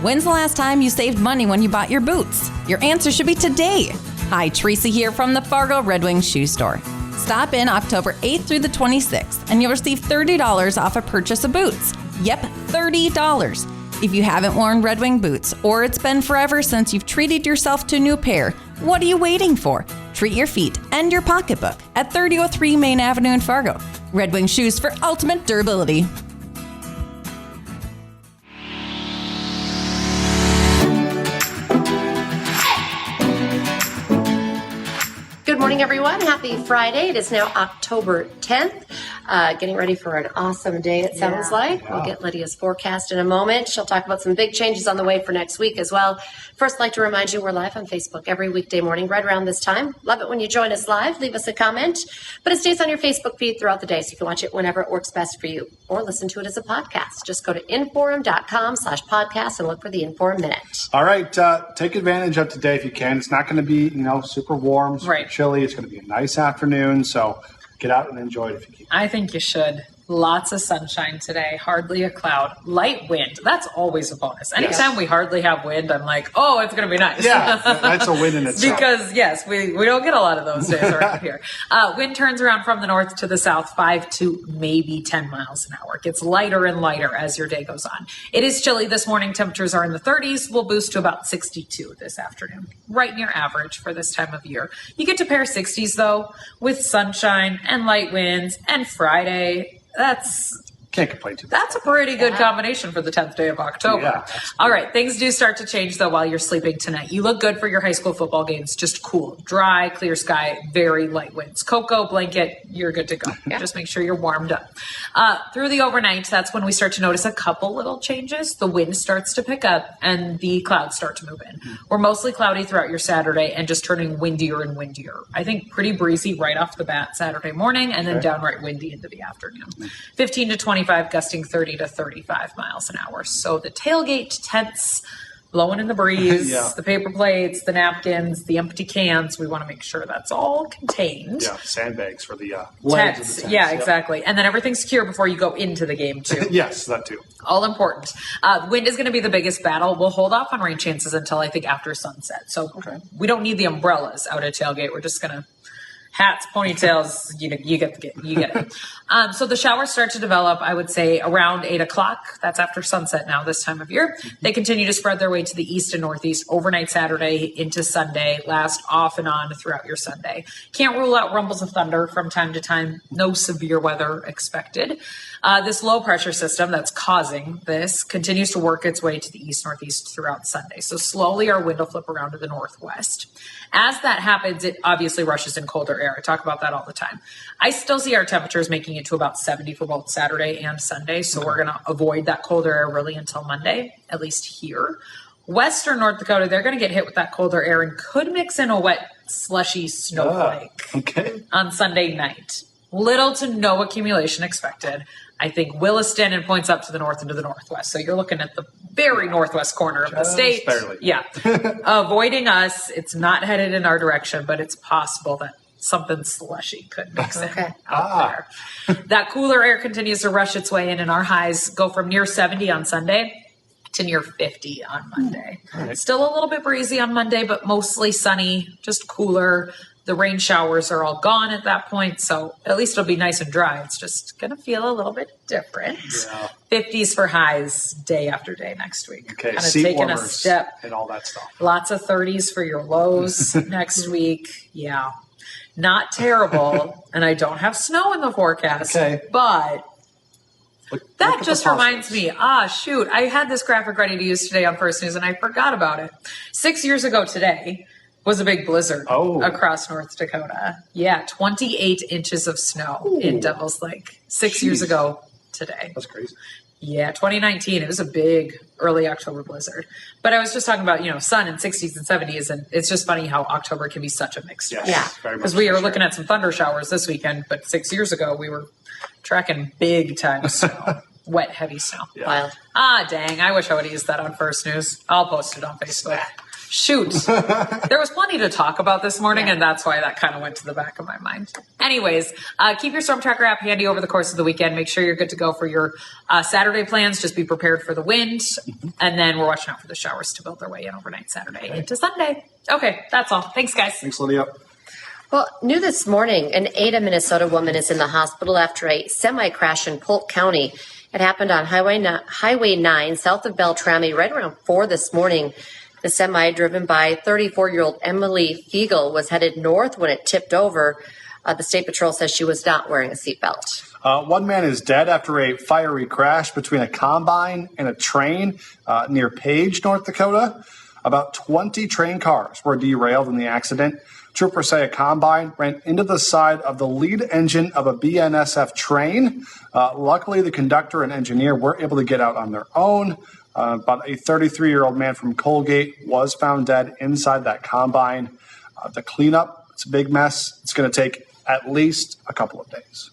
When's the last time you saved money when you bought your boots? Your answer should be today. Hi, Teresa here from the Fargo Red Wing Shoe Store. Stop in October 8th through the 26th and you'll receive $30 off a purchase of boots. Yep, $30. If you haven't worn Red Wing boots or it's been forever since you've treated yourself to a new pair, what are you waiting for? Treat your feet and your pocketbook at 3003 Main Avenue in Fargo. Red Wing shoes for ultimate durability. Good morning, everyone. Happy Friday. It is now October 10th. Getting ready for an awesome day, it sounds like. Yeah. We'll get Lydia's forecast in a moment. She'll talk about some big changes on the way for next week as well. First, I'd like to remind you we're live on Facebook every weekday morning right around this time. Love it when you join us live. Leave us a comment. But it stays on your Facebook feed throughout the day, so you can watch it whenever it works best for you or listen to it as a podcast. Just go to inforum.com/podcast and look for the Inforum Minute. All right. Take advantage of today if you can. It's not going to be, super warm, super chilly. It's going to be a nice afternoon. So get out and enjoy it if you can. I think you should. Lots of sunshine today, hardly a cloud, light wind. That's always a bonus. Anytime we hardly have wind, I'm like, oh, it's going to be nice. Yeah, that's a win in itself. Because, yes, we don't get a lot of those days around here. Wind turns around from the north to the south, 5 to maybe 10 miles an hour. It gets lighter and lighter as your day goes on. It is chilly this morning. Temperatures are in the 30s. We'll boost to about 62 this afternoon, right near average for this time of year. You get to pair 60s, though, with sunshine and light winds, and Friday. Can't complain too much. That's a pretty good combination for the 10th day of October. Yeah, all right, things do start to change, though, while you're sleeping tonight. You look good for your high school football games. Just cool, dry, clear sky, very light winds. Cocoa, blanket, you're good to go. Just make sure you're warmed up. Through the overnight, that's when we start to notice a couple little changes. The wind starts to pick up and the clouds start to move in. We're mostly cloudy throughout your Saturday and just turning windier and windier. I think pretty breezy right off the bat Saturday morning and then downright windy into the afternoon. 15 to 25, gusting 30 to 35 miles an hour. So the tailgate tents blowing in the breeze, the paper plates, the napkins, the empty cans, we want to make sure that's all contained. Yeah, sandbags for the legs of the tents. Yeah, exactly. And then everything's secure before you go into the game, too. Yes, that too. All important. Wind is going to be the biggest battle. We'll hold off on rain chances until I think after sunset. So we don't need the umbrellas out at tailgate. We're just going to hats, ponytails, you get it. So the showers start to develop, I would say, around 8 o'clock. That's after sunset now this time of year. They continue to spread their way to the east and northeast overnight Saturday into Sunday, last off and on throughout your Sunday. Can't rule out rumbles of thunder from time to time. No severe weather expected. This low pressure system that's causing this continues to work its way to the east northeast throughout Sunday. So slowly our wind will flip around to the northwest. As that happens, it obviously rushes in colder air. I talk about that all the time. I still see our temperatures making it to about 70 for both Saturday and Sunday. So we're going to avoid that colder air really until Monday, at least here. Western North Dakota, they're going to get hit with that colder air and could mix in a wet, slushy snowflake on Sunday night. Little to no accumulation expected. I think Williston and points up to the north and to the northwest. So you're looking at the very northwest corner of the state. Barely. Yeah. Avoiding us. It's not headed in our direction, but it's possible that something slushy could mix in out there. That cooler air continues to rush its way in, and our highs go from near 70 on Sunday to near 50 on Monday. Still a little bit breezy on Monday, but mostly sunny, just cooler. The rain showers are all gone at that point, so at least it'll be nice and dry. It's just going to feel a little bit different. 50s for highs day after day next week. Okay, kind of seat taking warmers a step. and all that stuff. Lots of 30s for your lows next week. Yeah, not terrible. And I don't have snow in the forecast, but that just reminds me. Shoot, I had this graphic ready to use today on First News, and I forgot about it. 6 years ago today was a big blizzard across North Dakota. Yeah, 28 inches of snow in Devil's Lake 6 years ago today. That's crazy. Yeah, 2019, it was a big early October blizzard. But I was just talking about, sun in 60s and 70s, and it's just funny how October can be such a mixed bag. Yeah, because we were looking at some thunder showers this weekend, but 6 years ago we were tracking big time snow. Wet, heavy snow. Wild. Dang, I wish I would have used that on First News. I'll post it on Facebook. Shoot. There was plenty to talk about this morning, and that's why that kind of went to the back of my mind. Anyways, keep your Storm Tracker app handy over the course of the weekend. Make sure you're good to go for your Saturday plans. Just be prepared for the wind. And then we're watching out for the showers to build their way in overnight Saturday into Sunday. Okay, that's all. Thanks, guys. Thanks, Lydia. Well, new this morning, an Ada, Minnesota woman is in the hospital after a semi-crash in Polk County. It happened on Highway 9 south of Beltrami right around 4 this morning. The semi, driven by 34-year-old Emily Fiegel, was headed north when it tipped over. The State Patrol says she was not wearing a seatbelt. One man is dead after a fiery crash between a combine and a train near Page, North Dakota. About 20 train cars were derailed in the accident. Troopers say a combine ran into the side of the lead engine of a BNSF train. Luckily, the conductor and engineer were able to get out on their own. But a 33-year-old man from Colgate was found dead inside that combine. The cleanup, it's a big mess. It's going to take at least a couple of days.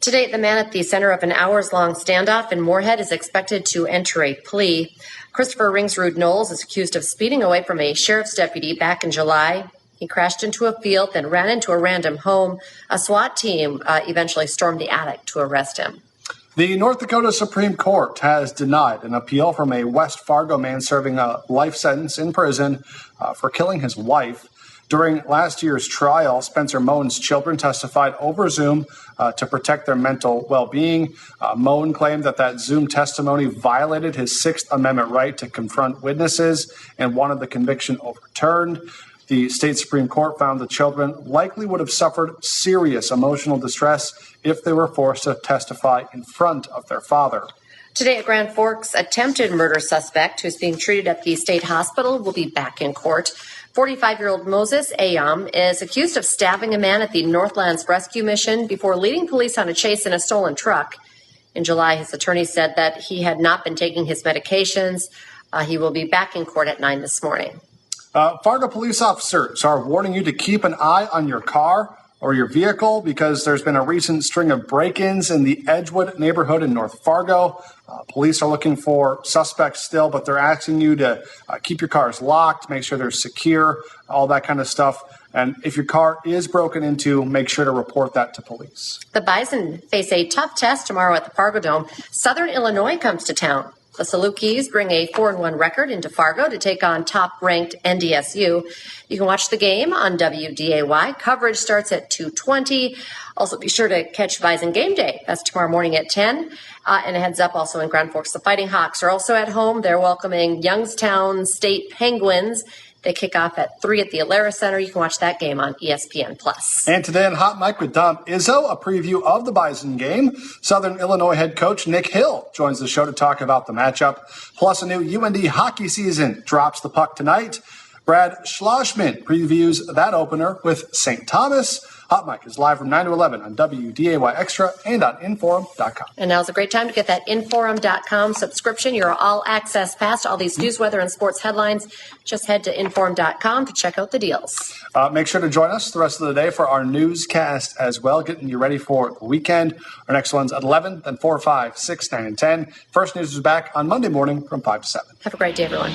To date, the man at the center of an hours-long standoff in Moorhead is expected to enter a plea. Christopher Ringsrud Knowles is accused of speeding away from a sheriff's deputy back in July. He crashed into a field, then ran into a random home. A SWAT team eventually stormed the attic to arrest him. The North Dakota Supreme Court has denied an appeal from a West Fargo man serving a life sentence in prison for killing his wife. During last year's trial, Spencer Moen's children testified over Zoom to protect their mental well-being. Moen claimed that Zoom testimony violated his Sixth Amendment right to confront witnesses and wanted the conviction overturned. The state Supreme Court found the children likely would have suffered serious emotional distress if they were forced to testify in front of their father. Today at Grand Forks, attempted murder suspect who's being treated at the state hospital will be back in court. 45-year-old Moses Ayam is accused of stabbing a man at the Northlands Rescue Mission before leading police on a chase in a stolen truck. In July, his attorney said that he had not been taking his medications. He will be back in court at 9 this morning. Fargo police officers are warning you to keep an eye on your car or your vehicle because there's been a recent string of break-ins in the Edgewood neighborhood in North Fargo. Police are looking for suspects still, but they're asking you to keep your cars locked, make sure they're secure, all that kind of stuff. And if your car is broken into, make sure to report that to police. The Bison face a tough test tomorrow at the Fargo Dome. Southern Illinois comes to town. The Salukis bring a 4-1 record into Fargo to take on top-ranked NDSU. You can watch the game on WDAY. Coverage starts at 2:20. Also, be sure to catch Bison Game Day. That's tomorrow morning at 10. And a heads up also in Grand Forks, the Fighting Hawks are also at home. They're welcoming Youngstown State Penguins. They kick off at 3 at the Alara Center. You can watch that game on ESPN+. And today on Hot Mic with Dom Izzo, a preview of the Bison game. Southern Illinois head coach Nick Hill joins the show to talk about the matchup. Plus, a new UND hockey season drops the puck tonight. Brad Schlossman previews that opener with St. Thomas. Hot Mic is live from 9 to 11 on WDAY Extra and on Inforum.com. And now's a great time to get that Inforum.com subscription. Your all-access pass to all these news, weather, and sports headlines. Just head to Inforum.com to check out the deals. Make sure to join us the rest of the day for our newscast as well, getting you ready for the weekend. Our next one's at 11, then 4, 5, 6, 9, and 10. First News is back on Monday morning from 5 to 7. Have a great day, everyone.